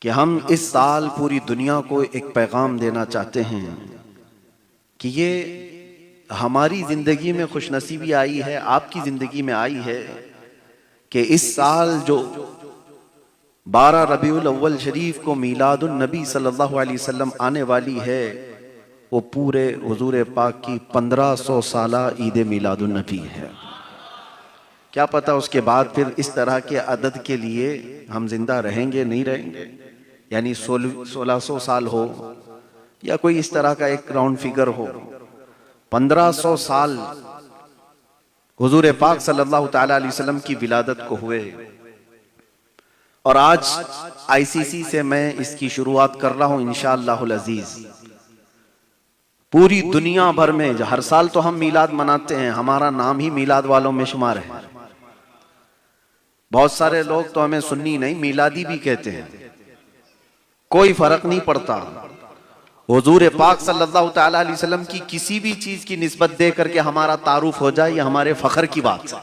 कि हम इस साल पूरी दुनिया को एक पैगाम देना चाहते हैं कि ये हमारी ज़िंदगी में खुशनसीबी आई है, आपकी ज़िंदगी में आई है कि इस साल जो 12 रबीउल अव्वल शरीफ को मीलादुन नबी सल्लल्लाहु अलैहि वसल्लम आने वाली है, वो पूरे हुजूर पाक की 1500 साला ईद मीलादुन नबी है। क्या पता उसके बाद फिर इस तरह के अदद के लिए हम जिंदा रहेंगे नहीं रहेंगे, यानी 1600 साल हो या कोई इस तरह का एक राउंड फिगर हो। 1500 साल हुजूर पाक सल्लल्लाहु ताला अलैहि वसल्लम की विलादत को हुए, और आज आईसीसी से मैं इसकी शुरुआत कर रहा हूं इंशाअल्लाहुल अजीज। पूरी दुनिया भर में हर साल तो हम मीलाद मनाते हैं, हमारा नाम ही मीलाद वालों में शुमार है। बहुत सारे लोग तो हमें सुन्नी नहीं मीलादी भी कहते हैं, कोई फर्क नहीं पड़ता। हुजूर पाक सल्लल्लाहु ताला अलैहि वसल्लम की किसी भी चीज की निस्बत दे करके हमारा तारुफ हो जाए, ये हमारे फख्र की बात है।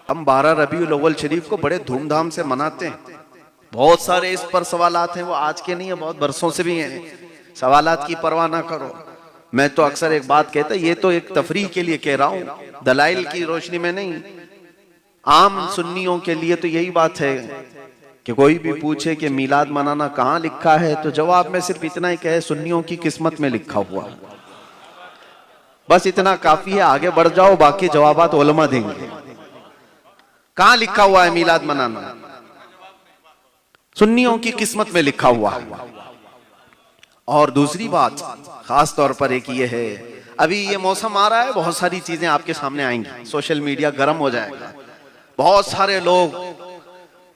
हम 12 रबीउल अव्वल शरीफ को बड़े धूमधाम से मनाते हैं। बहुत सारे इस पर सवालात हैं, वो आज के नहीं है, बहुत बरसों से भी हैं। सवालात की परवाह ना करो। मैं तो अक्सर एक बात कहता, ये तो एक तफरीह के लिए कह रहा हूं, दलाइल की रोशनी में नहीं। आम सुन्नियों के लिए तो यही बात है कि कोई भी पूछे कि मीलाद मनाना कहाँ लिखा है, तो जवाब में सिर्फ इतना ही कहे सुन्नियों की किस्मत में लिखा हुआ। बस इतना काफी है, आगे बढ़ जाओ, बाकी जवाबात उलमा देंगे। कहाँ लिखा हुआ है मीलाद मनाना? सुन्नियों की किस्मत में लिखा हुआ है। और दूसरी बात खास तौर पर एक ये है, अभी ये मौसम आ रहा है, बहुत सारी चीजें आपके सामने आएंगी, सोशल मीडिया गर्म हो जाएगा, बहुत सारे लोग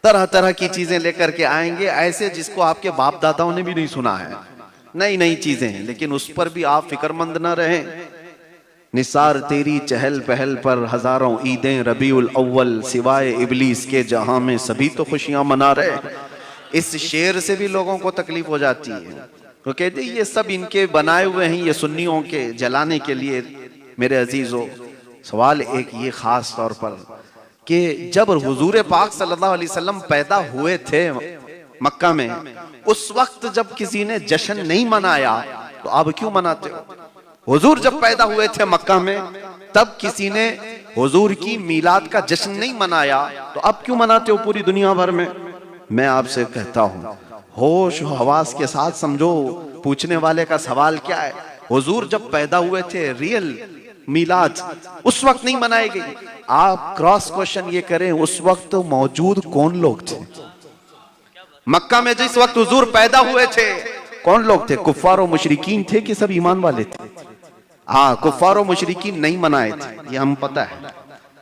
तरह तरह की चीजें लेकर के आएंगे, ऐसे जिसको आपके बाप दादाओं ने भी नहीं सुना है, नई नई चीजें हैं। लेकिन उस पर भी आप फिक्रमंद ना रहें। निसार तेरी चहल पहल पर हजारों ईदें रबीउल अव्वल, सिवाय इबलीस के जहां में सभी तो खुशियां मना रहे। इस शेर से भी लोगों को तकलीफ हो जाती है, तो कहते ये सब इनके बनाए हुए हैं, ये सुन्नियों के जलाने के लिए। मेरे अजीजों, सवाल एक ये खास तौर पर कि जब हुजूर पाक सल्लल्लाहु अलैहि वसल्लम पैदा हुए थे मक्का में, उस वक्त जब किसी ने जश्न नहीं मनाया तो अब क्यों मनाते हो? हुजूर जब पैदा हुए थे मक्का में, तब किसी ने हुजूर की मीलाद का जश्न नहीं मनाया, तो अब क्यों मनाते हो पूरी दुनिया भर में? मैं आपसे कहता हूं, होश हवास के साथ समझो पूछने वाले का सवाल क्या है। हुजूर जब पैदा हुए थे, रियल मीलाद उस वक्त नहीं मनाई गई। आप क्रॉस क्वेश्चन ये करें, उस वक्त तो मौजूद कौन लोग थे मक्का में जिस वक्त हुजूर पैदा हुए थे? कौन लोग थे? कुफ्फार और मुशरिकीन थे कि सब ईमान वाले थे? हाँ, कुफ्फार और मुशरिकीन नहीं मनाए थे, ये हम पता है,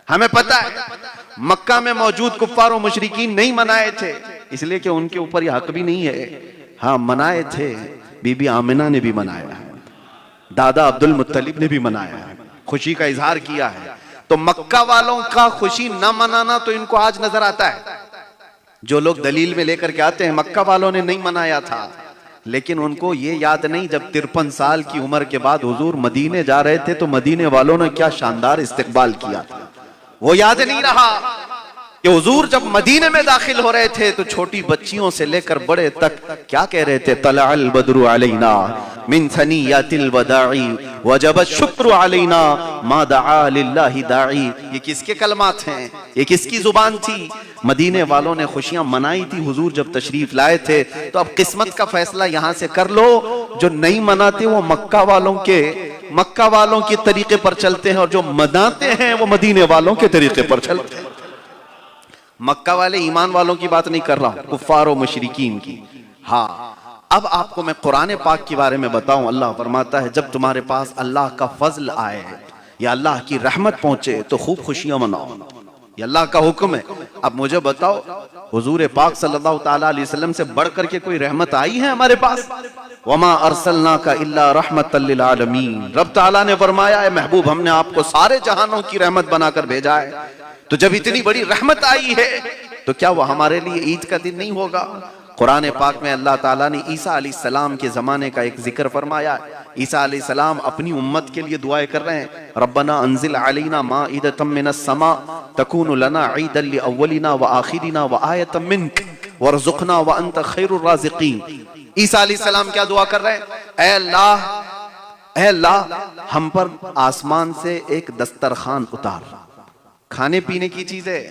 हमें पता है। मक्का में मौजूद कुफ्फार और मुशरिकीन नहीं मनाए थे, इसलिए कि उनके ऊपर यह हक भी नहीं है। हाँ, मनाए थे, बीबी आमिना ने भी मनाया है, दादा अब्दुल मुत्तलिब ने भी मनाया है, खुशी का इजहार किया है। तो मक्का वालों का खुशी न मनाना तो इनको आज नजर आता है। जो लोग दलील में लेकर के आते हैं मक्का वालों ने नहीं मनाया था, लेकिन उनको ये याद नहीं जब 53 साल की उम्र के बाद हुजूर मदीने जा रहे थे तो मदीने वालों ने क्या शानदार इस्तकबाल किया था। वो याद नहीं रहा कि हुजूर जब मदीने में दाखिल हो रहे थे तो छोटी बच्चियों से लेकर बड़े तक क्या कह रहे थे? तलअल बद्रु अलैना मिन सनियातिल वदाई वजब शुक्र अलैना मा दआ लिल्लाहि दाई। ये किसके कलमात हैं? ये किसकी जुबान थी? मदीने वालों ने खुशियां मनाई थी हुजूर जब तशरीफ लाए थे। तो अब किस्मत का फैसला यहां से कर लो, जो नहीं मनाते वो मक्का वालों के तरीके पर चलते हैं, और जो मनाते हैं वो मदीने वालों के तरीके पर चलते हैं। मक्का वाले ईमान वालों की बात नहीं कर रहा हूं, कुफ्फार और मुशरिकीन की। हाँ, अब आपको मैं कुरान पाक के बारे में बताऊं। अल्लाह फरमाता है, जब तुम्हारे पास अल्लाह का फजल आए या अल्लाह की रहमत पहुंचे तो खूब खुशियां मनाओ, ये अल्लाह का हुक्म है। अब मुझे बताओ, हुजूर पाक सल्लल्लाहु ताला अलैहि वसल्लम से बढ़ करके कोई रहमत आई है हमारे पास? वमा अरसलनाका इल्ला रहमतल लिल आलमीन। रब ताला ने फरमाया है, महबूब हमने आपको सारे जहानों की रहमत बनाकर भेजा है। तो जब इतनी बड़ी रहमत आई है तो क्या वो हमारे लिए ईद का दिन नहीं होगा? कुरान पाक में अल्लाह ताला ने ईसा अलैहिस्सलाम के जमाने का एक जिक्र फरमाया। ईसा अलैहिस्सलाम अपनी उम्मत के लिए दुआएं कर रहे हैं, रब्बना अंजिल अलैना माइदतम मिनस समा तकूनु लना ईदन लिअव्वलिना व आखिरिना व आयतम मिनक। वरज़ुक़ना व अंत खैरुर राज़िक़ीन। ईसा अलैहिस्सलाम क्या दुआ कर रहे हैं? ऐ अल्लाह हम पर आसमान से एक दस्तरखान उतार, खाने पीने की चीजें,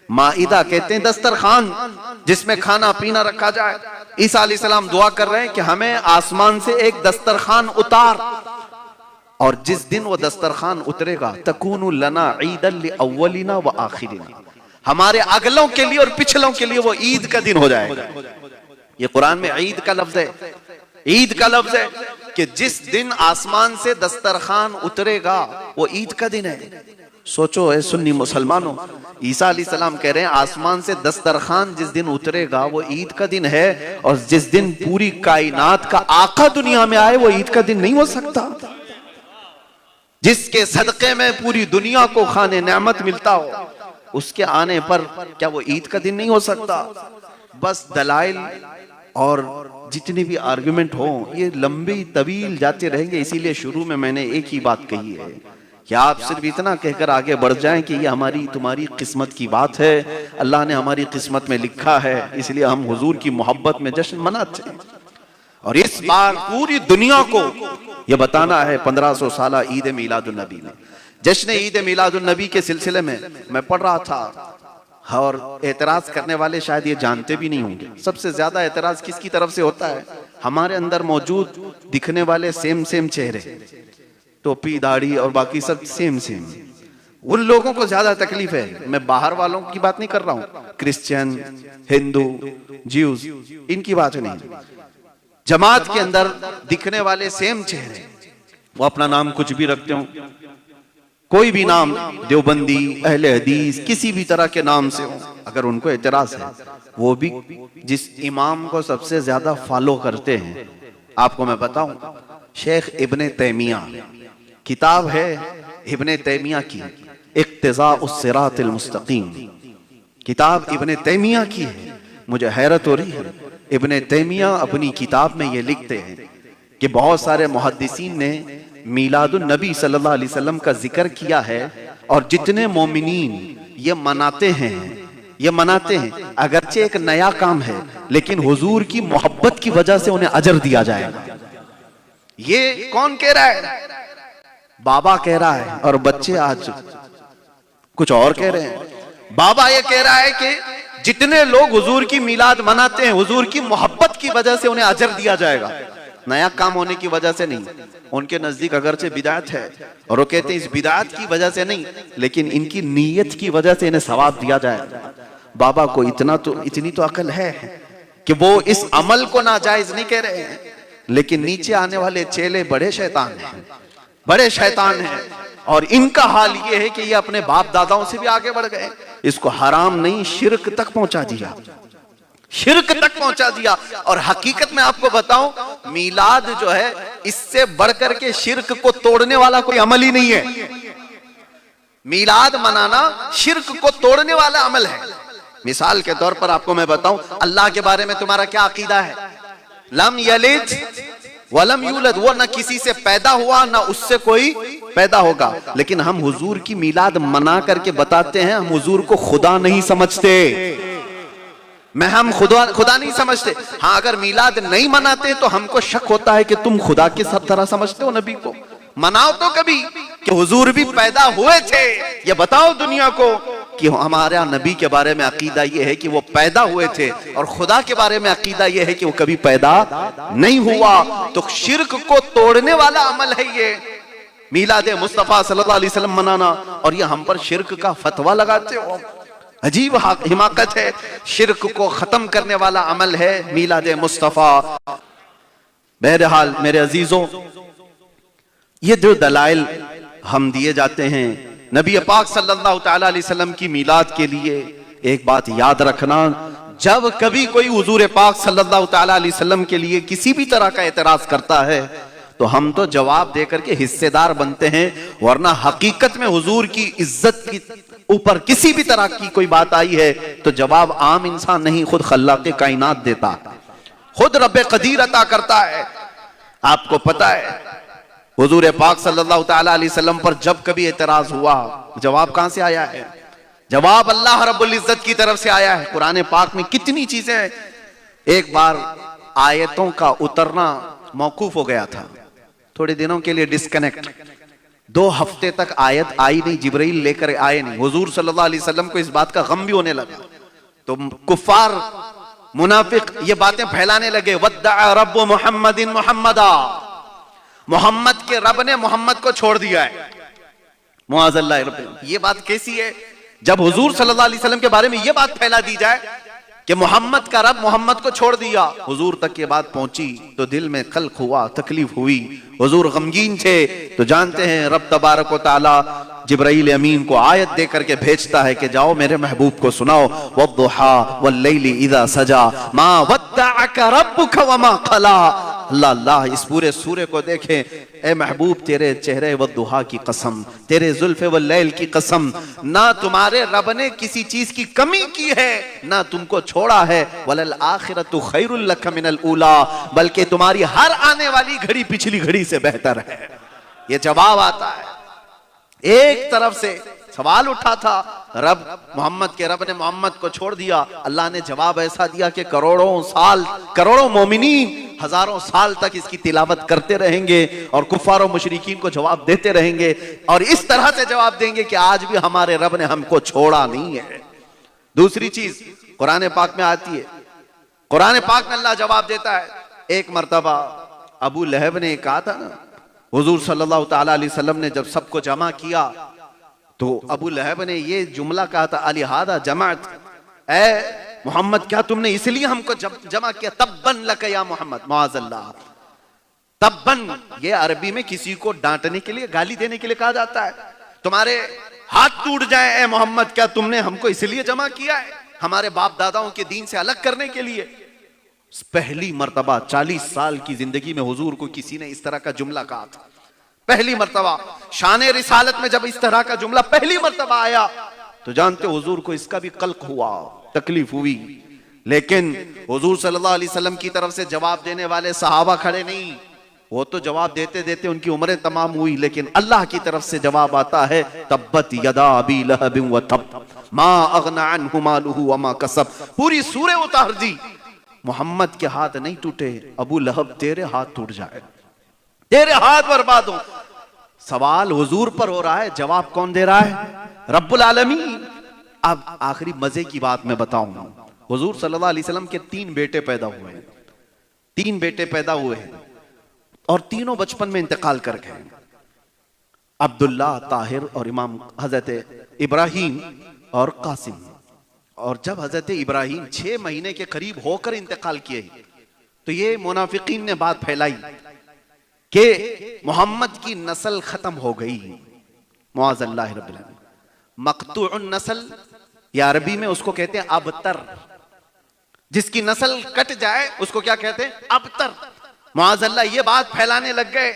माइदा कहते हैं दस्तरखान जिसमें खाना पीना रखा जाए। ईसा अलैहिस्सलाम दुआ कर रहे हैं कि हमें आसमान से एक दस्तरखान उतार, और जिस दिन वो दस्तरखान उतरेगा तकूनु लना ईदन लिअव्वलिना व आखिरिना, हमारे अगलों के लिए और पिछलों के लिए वो ईद का दिन हो जाएगा। ये कुरान में ईद का लफ्ज है, ईद का लफ्ज है कि जिस दिन आसमान से दस्तरखान उतरेगा वो ईद का दिन है। सोचो ऐ सुन्नी मुसलमानों, ईसा अलैहिस्सलाम कह रहे हैं आसमान से दस्तरखान जिस दिन उतरेगा वो ईद का दिन है, और जिस दिन पूरी कायनात का आका दुनिया में आए वो ईद का दिन नहीं हो सकता। जिसके सदक़े में पूरी दुनिया को खाने नेमत मिलता हो, उसके आने पर क्या वो ईद का दिन नहीं हो सकता? बस दलाइल और जितने भी आर्गुमेंट हो ये लंबे तवील जाते रहेंगे। इसीलिए शुरू में मैंने एक ही बात कही है कि आप सिर्फ इतना कहकर आगे बढ़ जाएं कि ये हमारी तुम्हारी किस्मत की बात है, अल्लाह ने हमारी किस्मत में लिखा है, इसलिए हम हुजूर की मोहब्बत में जश्न मनाते हैं। और इस बार पूरी दुनिया को ये बताना है 1500 साला ईद मिलादुन नबी में, जश्न ईद मिलादुन नबी के सिलसिले में मैं पढ़ रहा था, और एतराज करने वाले शायद ये जानते भी नहीं होंगे सबसे ज्यादा एतराज किसकी तरफ से होता है? हमारे अंदर मौजूद दिखने वाले सेम चेहरे, टोपी दाढ़ी और बाकी सब सेम, उन लोगों को ज्यादा तकलीफ है। मैं बाहर वालों की बात नहीं कर रहा हूं, क्रिश्चियन, हिंदू, ज्यूज, इनकी बात नहीं। जमात के अंदर दिखने वाले सेम चेहरे, वो अपना नाम कुछ भी रखते हो, कोई भी नाम, देवबंदी, अहले हदीस, किसी भी तरह के नाम से हो, अगर उनको एतराज है, वो भी जिस इमाम को सबसे ज्यादा फॉलो करते हैं, आपको मैं बताऊं, शेख इब्ने तैमिया, किताब है इब्ने तैमिया की, इक्तिज़ाउस सिरातिल मुस्तकीम, किताब इब्ने तैमिया की है। मुझे हैरत हो रही है, इब्ने तैमिया अपनी किताब में ये लिखते हैं कि बहुत सारे मुहद्दिसीन ने मीलादुन नबी सल्लल्लाहु अलैहि वसल्लम का जिक्र किया है, और जितने मोमिनीन ये मनाते हैं, अगरचे एक नया काम है लेकिन हुजूर की मोहब्बत की वजह से उन्हें अजर दिया जाएगा। ये कौन कह रहा है? बाबा कह रहा है, और बच्चे आज कुछ और कह रहे हैं। बाबा ये कह रहा है कि जितने लोग हुजूर की मिलाद मनाते हैं हुजूर की मोहब्बत की वजह से उन्हें अजर दिया जाएगा, नया काम होने की वजह से नहीं। उनके नजदीक अगरचे बिदात है, और वो कहते हैं इस बिदात की वजह से नहीं, लेकिन इनकी नीयत की वजह से इन्हें सवाब दिया जाएगा। बाबा को इतनी तो अकल है कि वो इस अमल को नाजायज नहीं कह रहे हैं, लेकिन नीचे आने वाले चेले बड़े शैतान हैं, और इनका हाल ये है कि ये अपने बाप दादाओं से भी आगे बढ़ गए, इसको हराम नहीं शिर्क तक पहुंचा दिया। और हकीकत में आपको बताऊं, मीलाद जो है इससे बढ़कर के शिर्क को तोड़ने वाला कोई अमल ही नहीं है। मीलाद मनाना शिर्क को तोड़ने वाला अमल है। मिसाल के तौर पर आपको मैं बताऊं, अल्लाह के बारे में तुम्हारा क्या अकीदा है? लम यलिद वलम यूलद, वो न किसी से पैदा हुआ न उससे कोई पैदा होगा, लेकिन हम हुजूर की मीलाद मना करके बताते हैं हम हुजूर को खुदा नहीं समझते, हम खुदा नहीं समझते। हाँ, अगर मीलाद नहीं मनाते तो हमको शक होता है कि तुम खुदा के सब तरह समझते हो नबी को। मनाओ तो कभी कि हुजूर भी पैदा हुए थे, ये बताओ दुनिया को कि हमारा नबी के बारे में अकीदा ये है कि वो पैदा हुए थे, और खुदा के बारे में अकीदा ये है कि वो कभी पैदा नहीं हुआ। तो शिर्क को तोड़ने वाला अमल है ये मीलाद मुस्तफा सल्लल्लाहु अलैहि वसल्लम मनाना, और ये हम पर शिर्क का फतवा लगाते हो। अजीब हिमाकत है, शिर्क को खत्म करने वाला अमल है मीलाद मुस्तफा। बहरहाल मेरे अजीजों, ये जो दलाइल हम दिए जाते हैं नबी पाक सल्लल्लाहु तआला अलैहि वसल्लम की मीलाद के लिए, एक बात याद रखना, जब कभी कोई हुजूर पाक सल्लल्लाहु तआला अलैहि वसल्लम के लिए किसी भी तरह का एतराज करता है तो हम तो जवाब देकर के हिस्सेदार बनते हैं, वरना हकीकत में हुजूर की इज्जत की ऊपर किसी भी तरह की कोई बात आई है तो जवाब आम इंसान नहीं, खुद खल्लाक़े कायनात देता, खुद रब्बे कदीर अता करता है। आपको पता है हुजूर पाक सल्लल्लाहु तआला अलैहि वसल्लम पर जब कभी एतराज हुआ, जवाब कहां से आया है? जवाब अल्लाह रब्बुल इज्जत की तरफ से आया है। कुरान पाक में कितनी चीजें हैं। एक बार आयतों का उतरना मौकूफ हो गया था, थोड़े दिनों के लिए डिस्कनेक्ट, 2 हफ्ते तक आयत आई नहीं, जिब्राइल लेकर आए नहीं। हुजूर सल्लल्लाहु अलैहि वसल्लम को इस बात का गम भी होने लगा, तो कुफ्फार मुनाफिक ये बातें फैलाने लगे, वद्दा रब्बु मुहम्मदिन मुहम्मदा, मोहम्मद के रब ने मोहम्मद को छोड़ दिया है। मुआज़ल्लाह रब्बिल, ये बात कैसी है? जब हुजूर सल्लल्लाहु अलैहि वसल्लम के बारे में ये बात फैला दी जाए कि मोहम्मद का रब मोहम्मद को छोड़ दिया, हुजूर तक ये बात पहुंची तो दिल में खल्क हुआ, तकलीफ हुई, हुजूर गमगीन थे। तो जानते हैं रब तबारक व तआला जिब्राइल अमीन को आयत दे करके भेजता है कि जाओ मेरे महबूब को सुनाओ, वद्दुहा वल्लैलि इज़ा सजा मा वद्दअका रब्बुका वमा क़ला। अल्लाह अल्लाह, इस पूरे सूरे को देखें, ए महबूब तेरे चेहरे वद्दुहा की कसम, तेरे जुल्फ़े वल्लैल की कसम, ना तुम्हारे रब ने किसी चीज की कमी की है, ना तुमको छोड़ा है। वलल आखिरतु खैरुल लक मिनल ऊला, बल्कि तुम्हारी हर आने वाली घड़ी पिछली घड़ी से बेहतर है। ये जवाब आता है। एक तरफ से सवाल उठा था, रब मोहम्मद के रब ने मोहम्मद को छोड़ दिया, अल्लाह ने जवाब ऐसा दिया कि करोड़ों साल, करोड़ों मोमिनीन हजारों साल तक इसकी तिलावत करते रहेंगे और कुफ्फार और मुशरिकीन को जवाब देते रहेंगे, और इस तरह से जवाब देंगे कि आज भी हमारे रब ने हमको छोड़ा नहीं है। दूसरी चीज कुरान पाक में आती है, कुरान पाक में अल्लाह जवाब देता है। एक मर्तबा अबू लहब ने कहा था ना, हुजूर सल्लल्लाहु ताला अलैहि वसल्लम ने जब सबको जमा किया तो अबू लहब ने ये जुमला कहा था, अलिहादा जमात, ए मोहम्मद क्या तुमने इसलिए हमको जमा किया? तब्बन लक या मोहम्मद, मुआज़ल्लाह। तब्बन ये अरबी में किसी को डांटने के लिए, गाली देने के लिए कहा जाता है। तुम्हारे हाथ टूट जाए ए मोहम्मद, क्या तुमने हमको इसलिए जमा किया है? हमारे बाप दादाओं के दीन से अलग करने के लिए? पहली मर्तबा 40 साल की जिंदगी में हुजूर को किसी ने इस तरह का जुमला कहा था। पहली मर्तबा शाने रिसालत में जब इस तरह का जुमला पहली मर्तबा आया तो जानते हुजूर को इसका भी कल्क हुआ, तकलीफ हुई। लेकिन हुजूर सल्लल्लाहु अलैहि वसल्लम की तरफ से जवाब देने वाले सहाबा खड़े नहीं, वो तो जवाब देते देते उनकी उम्रें तमाम हुई, लेकिन अल्लाह की तरफ से जवाब आता है, तब्बत यदा अबी लहब व तब मा अगना अन्हु मालुहु व मा कसब। पूरी सूरे उतार दी, मोहम्मद के हाथ नहीं टूटे, अबू लहब तेरे हाथ टूट जाए, तेरे हाथ बर्बाद हो। सवाल हुजूर पर हो रहा है, जवाब कौन दे रहा है? रब्बुल आलमीन। अब आखिरी मजे की बात मैं बताऊं, हुजूर सल्लल्लाहु अलैहि वसल्लम के 3 बेटे पैदा हुए हैं, 3 बेटे पैदा हुए हैं और तीनों बचपन में इंतकाल कर गए, अब्दुल्ला, ताहिर और इमाम हजरत इब्राहिम और कासिम। और जब हजरत इब्राहिम 6 महीने के करीब होकर इंतकाल किए तो ये मुनाफिकीन ने बात फैलाई कि मोहम्मद की नस्ल खत्म हो गई। मुआज़ल्लाह रब्बिल आलमीन। मक़तूउन नस्ल या अरबी में उसको कहते हैं अबतर, जिसकी नस्ल कट जाए उसको क्या कहते हैं? अबतर। मुआज़ल्लाह ये बात फैलाने लग गए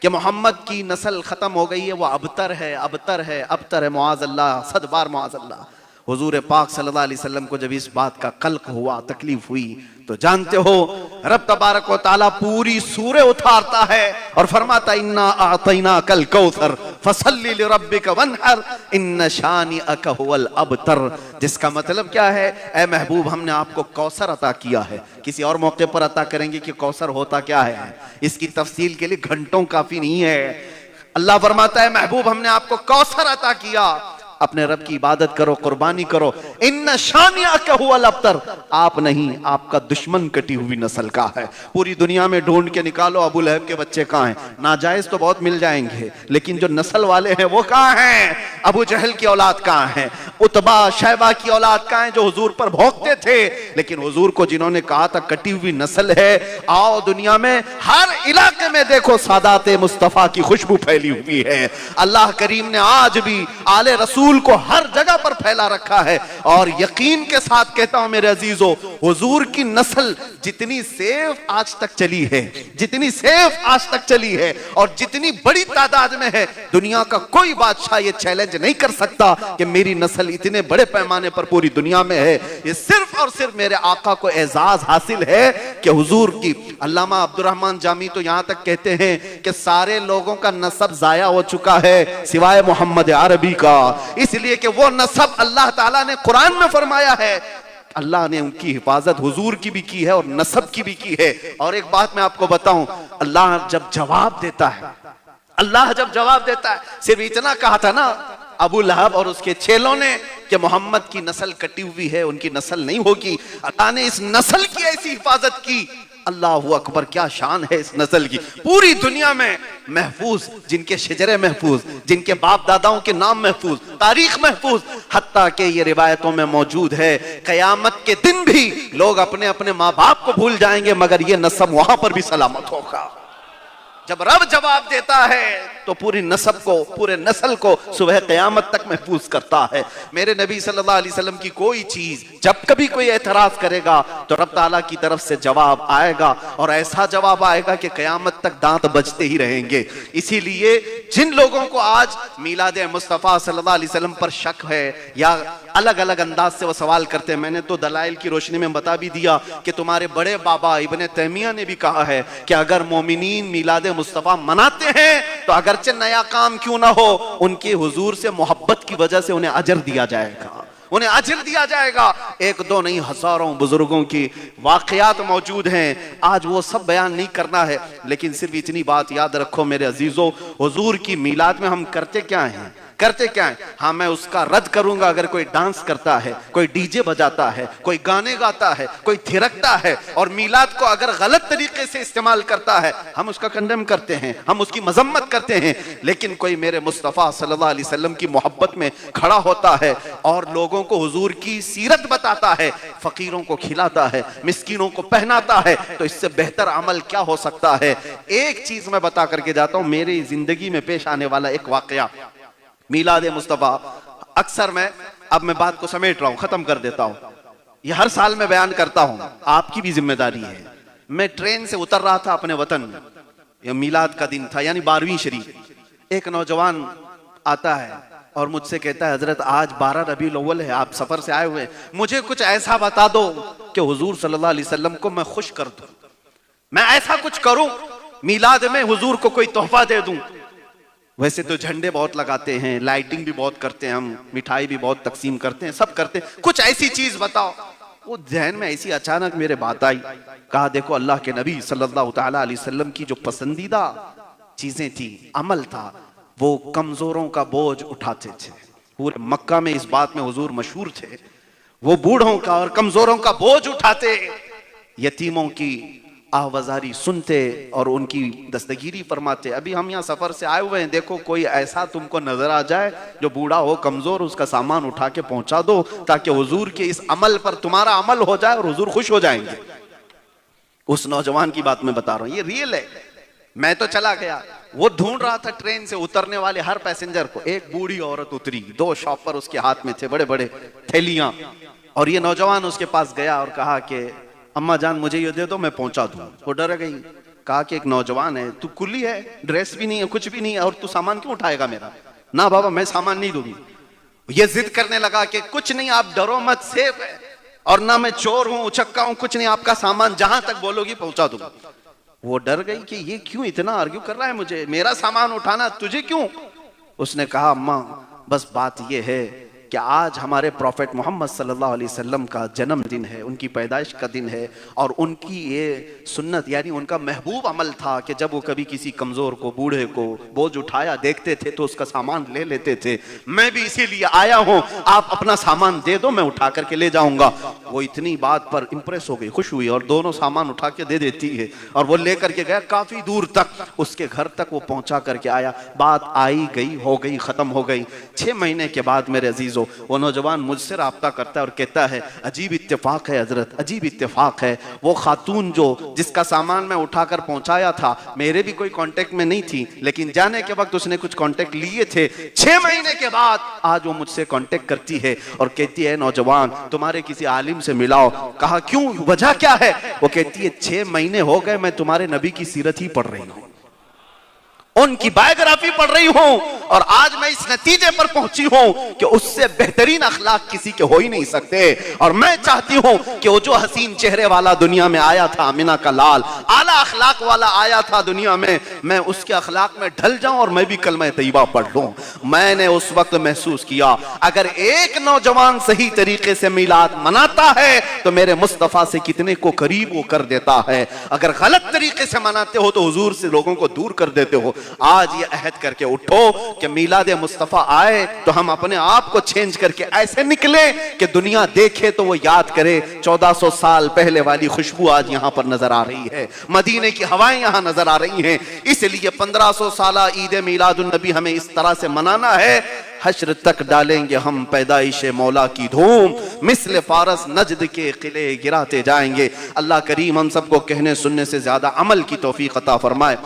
कि मोहम्मद की नस्ल खत्म हो गई है, वो अबतर है, अबतर है, अबतर है। मुआज़ल्लाह, सदबार मुआज़ल्लाह। हुजूर पाक सल्लल्लाहु अलैहि वसल्लम को जब इस बात का कल्क हुआ, तकलीफ हुई, तो जानते हो रब तबारक व तआला पूरी सूरे उतारता है और फरमाता, इन्ना आतैना कल कौसर फसल्ली लिरब्बिका वन्हर इन्न शानिअका हुवल अबतर। जिसका मतलब क्या है? ए महबूब, हमने आपको कौसर अता किया है। किसी और मौके पर अता करेंगे कि कौसर होता क्या है, इसकी तफसील के लिए घंटों काफी नहीं है। अल्लाह फरमाता है, महबूब हमने आपको कौसर अता किया, अपने रब की इबादत करो, कुर्बानी करो। इन्ना शानिअका हुवल अबतर, आप नहीं, आपका दुश्मन कटी हुई नस्ल का है। पूरी दुनिया में ढूंढ के निकालो अबू लहब के बच्चे कहाँ हैं? नाजायज तो बहुत मिल जाएंगे, लेकिन जो नस्ल वाले हैं वो कहाँ हैं? अबू जहल की औलाद कहाँ है? उतबा शैबा की औलाद कहाँ है जो हुजूर पर भौंकते थे? लेकिन हुजूर को जिन्होंने कहा था कटी हुई नस्ल है, आओ दुनिया में हर इलाके में देखो सादात मुस्तफा की खुशबू फैली हुई है। अल्लाह करीम ने आज भी आले रसूल को हर जगह पर फैला रखा है। और यकीन के साथ कहता हूं मेरे अजीजों, हुजूर की नस्ल जितनी सेफ आज तक चली है, जितनी सेफ आज तक चली है और जितनी बड़ी तादाद में है, दुनिया का कोई बादशाह ये चैलेंज नहीं कर सकता कि मेरी नस्ल इतने बड़े पैमाने पर पूरी दुनिया में है। ये सिर्फ और सिर्फ मेरे आका को एजाज हासिल है कि हुजूर की। अल्लामा अब्दुर्रहमान जामी तो यहां तक कहते हैं कि सारे लोगों का नसब जाया हो चुका है सिवाय मोहम्मद अरबी का, इसलिए कि वो नसब अल्लाह ताला ने कुरान में फरमाया है। अल्लाह ने उनकी हिफाजत हुजूर की भी की है और नसब की भी की है। और एक बात मैं आपको बताऊं, अल्लाह जब जवाब देता है, अल्लाह जब जवाब देता है, सिर्फ इतना कहा था ना अबू लहब और उसके चेलों ने कि मोहम्मद की नस्ल कटी हुई है, उनकी नस्ल नहीं होगी। अल्लाह ने इस नस्ल की ऐसी हिफाजत की, अल्लाह अकबर, क्या शान है इस नस्ल की। पूरी दुनिया में महफूज, जिनके शजरे महफूज, जिनके बाप दादाओं के नाम महफूज, तारीख महफूज, हत्ता के ये रिवायतों में मौजूद है कयामत के दिन भी लोग अपने अपने माँ बाप को भूल जाएंगे मगर ये नस्ब वहां पर भी सलामत होगा। जब रब जवाब देता है तो पूरी नस्ब को, पूरे नस्ल को सुबह क़यामत तक महफूज करता है। मेरे नबी सल्लल्लाहु अलैहि वसल्लम की कोई चीज जब कभी कोई एतराज करेगा तो रब ताला की तरफ से जवाब आएगा और ऐसा जवाब आएगा कि क़यामत तक दांत बजते ही रहेंगे। इसीलिए जिन लोगों को आज मीलाद मुस्तफ़ा सल्लल्लाहु अलैहि वसल्लम पर शक है या अलग अलग अंदाज से वो सवाल करते हैं, मैंने तो दलाइल की रोशनी में बता भी दिया कि तुम्हारे बड़े बाबा इब्ने तैमिया ने भी कहा है कि अगर मोमिनीन मीलाद मुस्तफ़ा मनाते हैं तो अगरचे नया काम क्यों ना हो, उनके हुजूर से मोहब्बत की वजह से उन्हें अजर दिया जाएगा, उन्हें अजर दिया जाएगा। एक दो नहीं, हजारों बुजुर्गों की वाकयात मौजूद हैं, आज वो सब बयान नहीं करना है, लेकिन सिर्फ इतनी बात याद रखो मेरे अजीजों, हुजूर की मीलाद में हम करते क्या हैं, करते क्या है। हाँ, मैं उसका रद्द करूंगा अगर कोई डांस करता है, कोई डीजे बजाता है, कोई गाने गाता है, कोई थिरकता है और मीलाद को अगर गलत तरीके से इस्तेमाल करता है, हम उसका कंडेम करते हैं, हम उसकी मजम्मत करते हैं। लेकिन कोई मेरे मुस्तफ़ा सल्लल्लाहु अलैहि वसल्लम की मोहब्बत में खड़ा होता है और लोगों को हुजूर की सीरत बताता है, फकीरों को खिलाता है, मिस्कीनों को पहनाता है, तो इससे बेहतर अमल क्या हो सकता है। एक चीज मैं बता करके जाता हूं, मेरी जिंदगी में पेश आने वाला एक वाकया मीलाद मुस्तफ़ा। अक्सर अब मैं बात को समेट रहा हूं, खत्म कर देता हूं, ये हर साल मैं बयान करता हूं, आपकी भी जिम्मेदारी है। मैं ट्रेन से उतर रहा था अपने वतन, ये मीलाद का दिन था यानी 12वीं शरीफ। एक नौजवान आता है और मुझसे कहता है, हजरत आज 12 रबीउल अव्वल है, आप सफर से आए हुए हैं, मुझे कुछ ऐसा बता दो कि हुजूर सल्लल्लाहु अलैहि वसल्लम को मैं खुश कर दूं, मैं ऐसा कुछ करूं मीलाद में हुजूर को कोई तोहफा दे दूं। वैसे तो झंडे बहुत लगाते हैं, लाइटिंग भी बहुत करते हैं, हम मिठाई भी बहुत तकसीम करते हैं, सब करते हैं, कुछ ऐसी चीज बताओ। वो ज़हन में ऐसी अचानक मेरे बात आई, कहा देखो अल्लाह के नबी सल्लल्लाहु ताला अलैहि वसल्लम की जो पसंदीदा चीजें थी, अमल था, वो कमजोरों का बोझ उठाते थे। पूरे मक्का में इस बात में हुजूर मशहूर थे, वो बूढ़ों का और कमजोरों का बोझ उठाते, यतीमों की आवाजारी सुनते और उनकी दस्तगीरी फरमाते। अभी हम यहाँ सफर से आए हुए हैं, देखो कोई ऐसा तुमको नजर आ जाए जो बूढ़ा हो, कमजोर, उसका सामान उठा के पहुंचा दो ताकि हुजूर के इस अमल पर तुम्हारा अमल हो जाए और हुजूर खुश हो जाएंगे। उस नौजवान की बात मैं बता रहा हूं, ये रियल है। मैं तो चला गया, वो ढूंढ रहा था ट्रेन से उतरने वाले हर पैसेंजर को। एक बूढ़ी औरत उतरी, 2 शॉपर उसके हाथ में थे, बड़े बड़े थैलियां, और ये नौजवान उसके पास गया और कहा कि अम्मा जान मुझे ये दे दो, मैं पहुंचा दूं। वो डर गई, कहा कि एक नौजवान है, तू कुली है, ड्रेस भी नहीं है, कुछ भी नहीं है, और तू सामान क्यों उठाएगा मेरा? ना बाबा, मैं सामान नहीं दूंगी। ये जिद करने लगा कि कुछ नहीं, आप डरो मत, सेफ है, और ना मैं चोर हूं, उचक्का हूं, कुछ नहीं, आपका सामान जहां तक बोलोगी पहुंचा दूंगा। वो डर गई कि ये क्यों इतना आर्ग्यू कर रहा है मुझे, मेरा सामान उठाना तुझे क्यों? उसने कहा अम्मा बस बात ये है कि आज हमारे प्रॉफेट मोहम्मद सल्लल्लाहु अलैहि वसल्लम का जन्मदिन है, उनकी पैदाइश का दिन है, और उनकी ये सुन्नत यानी उनका महबूब अमल था कि जब वो कभी किसी कमज़ोर को, बूढ़े को बोझ उठाया देखते थे तो उसका सामान ले लेते थे। मैं भी इसीलिए आया हूँ, आप अपना सामान दे दो, मैं उठा करके ले जाऊँगा। वो इतनी बात पर इम्प्रेस हो गई, खुश हुई, और दोनों सामान उठा के दे देती है, और वो ले करके गया काफ़ी दूर तक, उसके घर तक वो पहुँचा करके आया। बात आई गई, हो गई, ख़त्म हो गई। 6 महीने के बाद मेरे अजीज अजीजों, वो नौजवान मुझसे राब्ता करता है और कहता है अजीब इत्तेफाक है हजरत, अजीब इत्तेफाक है, वो खातून जो जिसका सामान मैं उठाकर पहुंचाया था मेरे भी कोई कांटेक्ट में नहीं थी, लेकिन जाने के वक्त उसने कुछ कांटेक्ट लिए थे, 6 महीने के बाद आज वो मुझसे कांटेक्ट करती है और कहती है नौजवान तुम्हारे किसी आलिम से मिलाओ। कहा क्यों, वजह क्या है? वो कहती है 6 महीने हो गए मैं तुम्हारे नबी की सीरत ही पढ़ रही हूं, उनकी बायोग्राफी पढ़ रही हूं और आज मैं इस नतीजे पर पहुंची हूं कि उससे बेहतरीन अखलाक किसी के हो ही नहीं सकते। और मैं चाहती हूं कि वो जो हसीन चेहरे वाला दुनिया में आया था, अमीना का लाल आला अखलाक वाला आया था दुनिया में, मैं उसके अखलाक में ढल जाऊं और मैं भी कलमा तैयबा पढ़ लूं। मैंने उस वक्त महसूस किया अगर एक नौजवान सही तरीके से मिलाद मनाता है तो मेरे मुस्तफा से कितने को करीब वो कर देता है, अगर गलत तरीके से मनाते हो तो हुजूर से लोगों को दूर कर देते हो। आज ये अहद करके उठो कि मिलाद मुस्तफा आए तो हम अपने आप को चेंज करके ऐसे निकले कि दुनिया देखे तो वो याद करे 1400 साल पहले वाली खुशबू आज यहां पर नजर आ रही है, मदीने की हवाएं यहां नजर आ रही हैं। इसलिए 1500 साल ईद मिलादुन नबी हमें इस तरह से मनाना है, हश्र तक डालेंगे हम पैदाइश मौला की धूम, मिस्ल फारस नजद के किले गिराते जाएंगे। अल्लाह करीम हम सबको कहने सुनने से ज्यादा अमल की तौफीक अता फरमाए।